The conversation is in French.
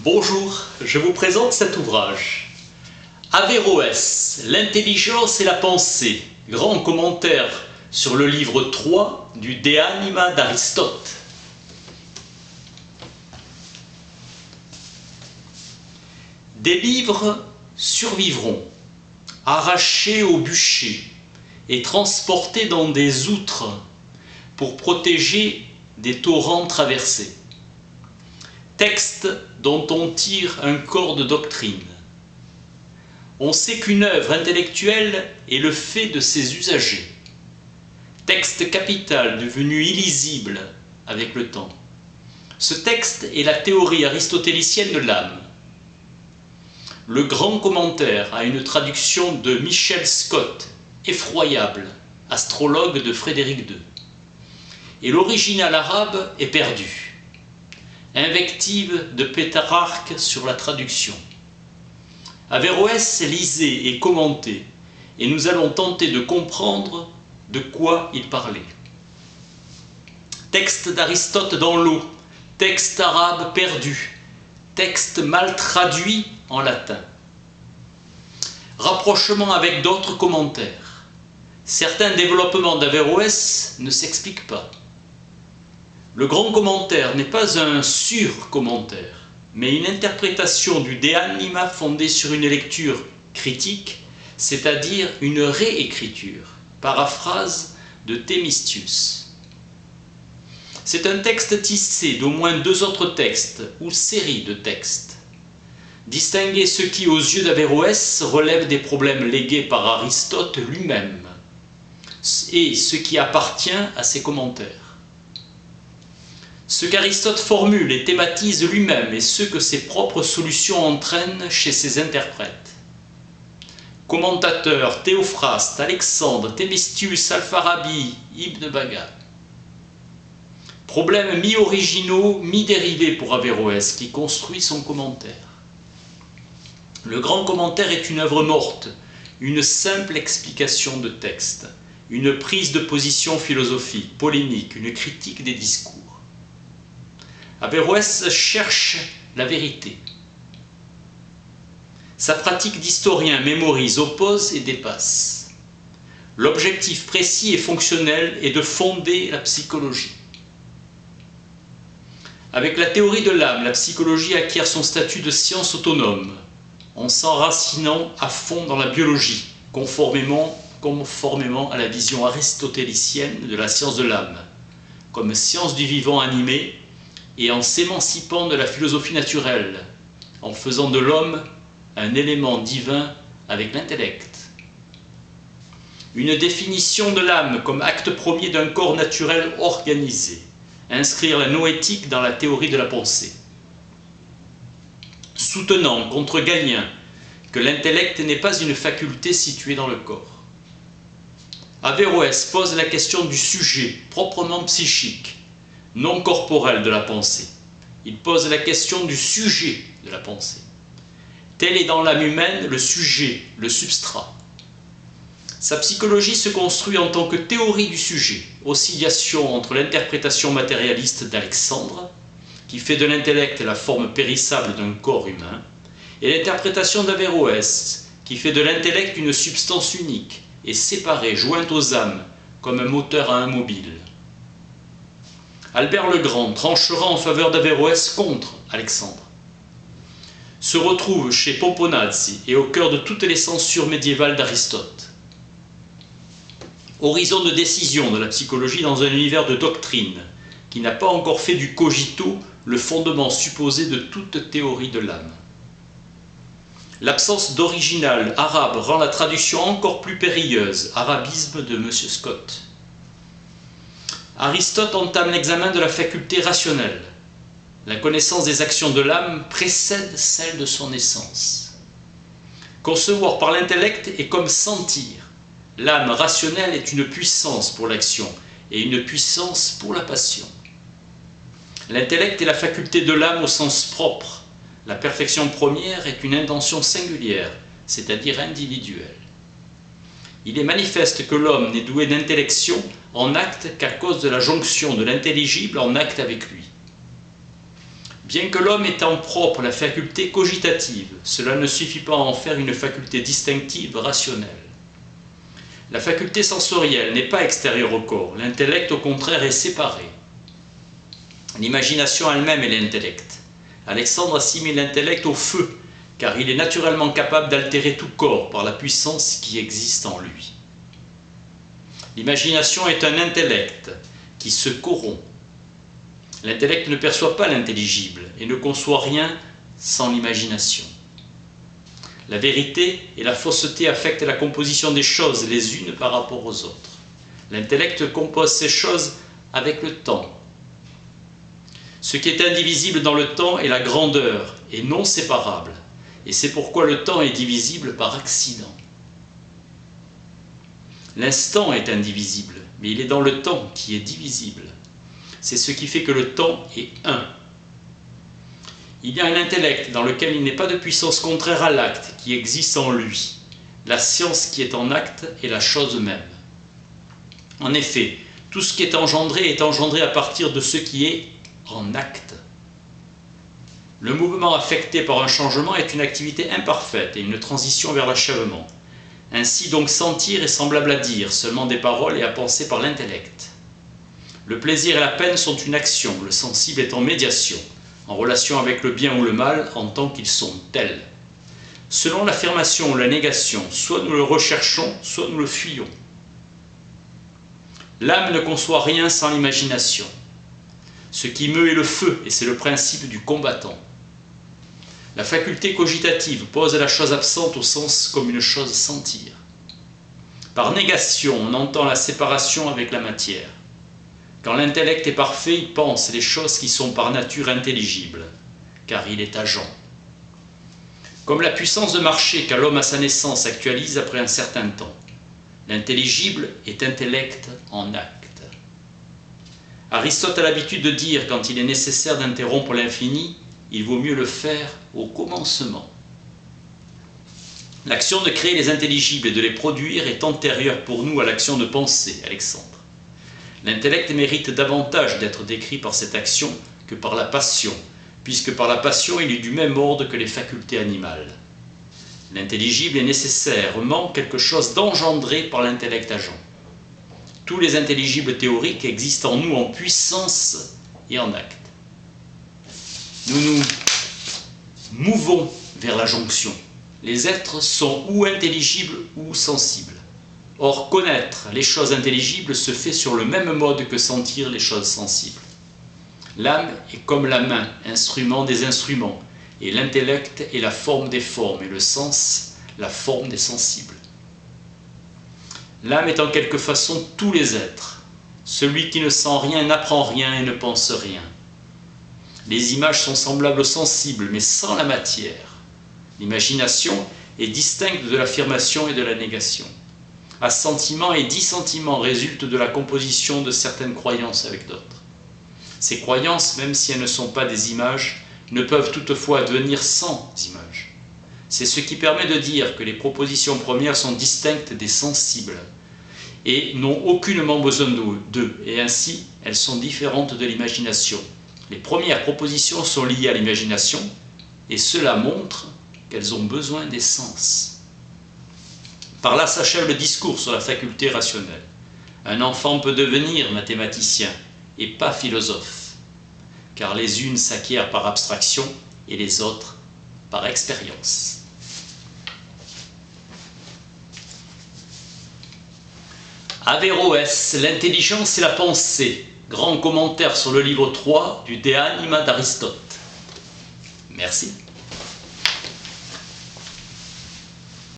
Bonjour, je vous présente cet ouvrage. Averroès, l'intelligence et la pensée, grand commentaire sur le livre 3 du De Anima d'Aristote. Des livres survivront, arrachés au bûcher et transportés dans des outres pour protéger des torrents traversés. Texte dont on tire un corps de doctrine. On sait qu'une œuvre intellectuelle est le fait de ses usagers. Texte capital devenu illisible avec le temps. Ce texte est la théorie aristotélicienne de l'âme. Le grand commentaire a une traduction de Michel Scott, effroyable, astrologue de Frédéric II. Et l'original arabe est perdu. Invective de Pétrarque sur la traduction. Averroès lisait et commentait, et nous allons tenter de comprendre de quoi il parlait. Texte d'Aristote dans l'eau, texte arabe perdu, texte mal traduit en latin. Rapprochement avec d'autres commentaires. Certains développements d'Averroès ne s'expliquent pas. Le grand commentaire n'est pas un sur-commentaire, mais une interprétation du De Anima fondée sur une lecture critique, c'est-à-dire une réécriture, paraphrase de Thémistius. C'est un texte tissé d'au moins deux autres textes ou séries de textes. Distinguer ce qui, aux yeux d'Averroès, relève des problèmes légués par Aristote lui-même et ce qui appartient à ses commentaires. Ce qu'Aristote formule et thématise lui-même et ce que ses propres solutions entraînent chez ses interprètes. Commentateurs, Théophraste, Alexandre, Thémistius, Alpharabi, Ibn Baga. Problèmes mi-originaux, mi-dérivés pour Averroès qui construit son commentaire. Le grand commentaire est une œuvre morte, une simple explication de texte, une prise de position philosophique, polémique, une critique des discours. Averroès cherche la vérité. Sa pratique d'historien mémorise, oppose et dépasse. L'objectif précis et fonctionnel est de fonder la psychologie. Avec la théorie de l'âme, la psychologie acquiert son statut de science autonome, en s'enracinant à fond dans la biologie, conformément à la vision aristotélicienne de la science de l'âme, comme science du vivant animé, et en s'émancipant de la philosophie naturelle, en faisant de l'homme un élément divin avec l'intellect. Une définition de l'âme comme acte premier d'un corps naturel organisé, inscrire la noétique dans la théorie de la pensée. Soutenant contre Galien que l'intellect n'est pas une faculté située dans le corps. Averroès pose la question du sujet proprement psychique, non corporel de la pensée. Il pose la question du sujet de la pensée. Tel est dans l'âme humaine le sujet, le substrat. Sa psychologie se construit en tant que théorie du sujet, oscillation entre l'interprétation matérialiste d'Alexandre, qui fait de l'intellect la forme périssable d'un corps humain, et l'interprétation d'Averroès, qui fait de l'intellect une substance unique et séparée, jointe aux âmes, comme un moteur à un mobile. Albert le Grand tranchera en faveur d'Averroès contre Alexandre. Se retrouve chez Pomponazzi et au cœur de toutes les censures médiévales d'Aristote. Horizon de décision de la psychologie dans un univers de doctrine qui n'a pas encore fait du cogito le fondement supposé de toute théorie de l'âme. L'absence d'original arabe rend la traduction encore plus périlleuse, arabisme de M. Scott. Aristote entame l'examen de la faculté rationnelle. La connaissance des actions de l'âme précède celle de son essence. Concevoir par l'intellect est comme sentir. L'âme rationnelle est une puissance pour l'action et une puissance pour la passion. L'intellect est la faculté de l'âme au sens propre. La perfection première est une intention singulière, c'est-à-dire individuelle. Il est manifeste que l'homme n'est doué d'intellection en acte qu'à cause de la jonction de l'intelligible en acte avec lui. Bien que l'homme ait en propre la faculté cogitative, cela ne suffit pas à en faire une faculté distinctive, rationnelle. La faculté sensorielle n'est pas extérieure au corps, l'intellect au contraire est séparé. L'imagination elle-même est l'intellect. Alexandre assimile l'intellect au feu, car il est naturellement capable d'altérer tout corps par la puissance qui existe en lui. L'imagination est un intellect qui se corrompt. L'intellect ne perçoit pas l'intelligible et ne conçoit rien sans l'imagination. La vérité et la fausseté affectent la composition des choses les unes par rapport aux autres. L'intellect compose ces choses avec le temps. Ce qui est indivisible dans le temps est la grandeur et non séparable. Et c'est pourquoi le temps est divisible par accident. L'instant est indivisible, mais il est dans le temps qui est divisible. C'est ce qui fait que le temps est un. Il y a un intellect dans lequel il n'est pas de puissance contraire à l'acte qui existe en lui. La science qui est en acte est la chose même. En effet, tout ce qui est engendré à partir de ce qui est en acte. Le mouvement affecté par un changement est une activité imparfaite et une transition vers l'achèvement. Ainsi donc sentir est semblable à dire, seulement des paroles et à penser par l'intellect. Le plaisir et la peine sont une action, le sensible est en médiation, en relation avec le bien ou le mal en tant qu'ils sont tels. Selon l'affirmation ou la négation, soit nous le recherchons, soit nous le fuyons. L'âme ne conçoit rien sans l'imagination. Ce qui meut est le feu, et c'est le principe du combattant. La faculté cogitative pose la chose absente au sens comme une chose sentir. Par négation, on entend la séparation avec la matière. Quand l'intellect est parfait, il pense les choses qui sont par nature intelligibles, car il est agent. Comme la puissance de marcher qu'a l'homme à sa naissance actualise après un certain temps, l'intelligible est intellect en acte. Aristote a l'habitude de dire, quand il est nécessaire d'interrompre l'infini, il vaut mieux le faire au commencement. L'action de créer les intelligibles et de les produire est antérieure pour nous à l'action de penser, Alexandre. L'intellect mérite davantage d'être décrit par cette action que par la passion, puisque par la passion il est du même ordre que les facultés animales. L'intelligible est nécessairement quelque chose d'engendré par l'intellect agent. Tous les intelligibles théoriques existent en nous en puissance et en acte. Nous nous mouvons vers la jonction. Les êtres sont ou intelligibles ou sensibles. Or, connaître les choses intelligibles se fait sur le même mode que sentir les choses sensibles. L'âme est comme la main, instrument des instruments, et l'intellect est la forme des formes, et le sens, la forme des sensibles. L'âme est en quelque façon tous les êtres. Celui qui ne sent rien n'apprend rien et ne pense rien. Les images sont semblables aux sensibles, mais sans la matière. L'imagination est distincte de l'affirmation et de la négation. Assentiment et dissentiment résultent de la composition de certaines croyances avec d'autres. Ces croyances, même si elles ne sont pas des images, ne peuvent toutefois advenir sans images. C'est ce qui permet de dire que les propositions premières sont distinctes des sensibles et n'ont aucunement besoin d'eux, et ainsi elles sont différentes de l'imagination. Les premières propositions sont liées à l'imagination, et cela montre qu'elles ont besoin des sens. Par là s'achève le discours sur la faculté rationnelle. Un enfant peut devenir mathématicien et pas philosophe, car les unes s'acquièrent par abstraction et les autres par expérience. Averroès, l'intelligence et la pensée. Grand commentaire sur le livre 3 du De Anima d'Aristote. Merci.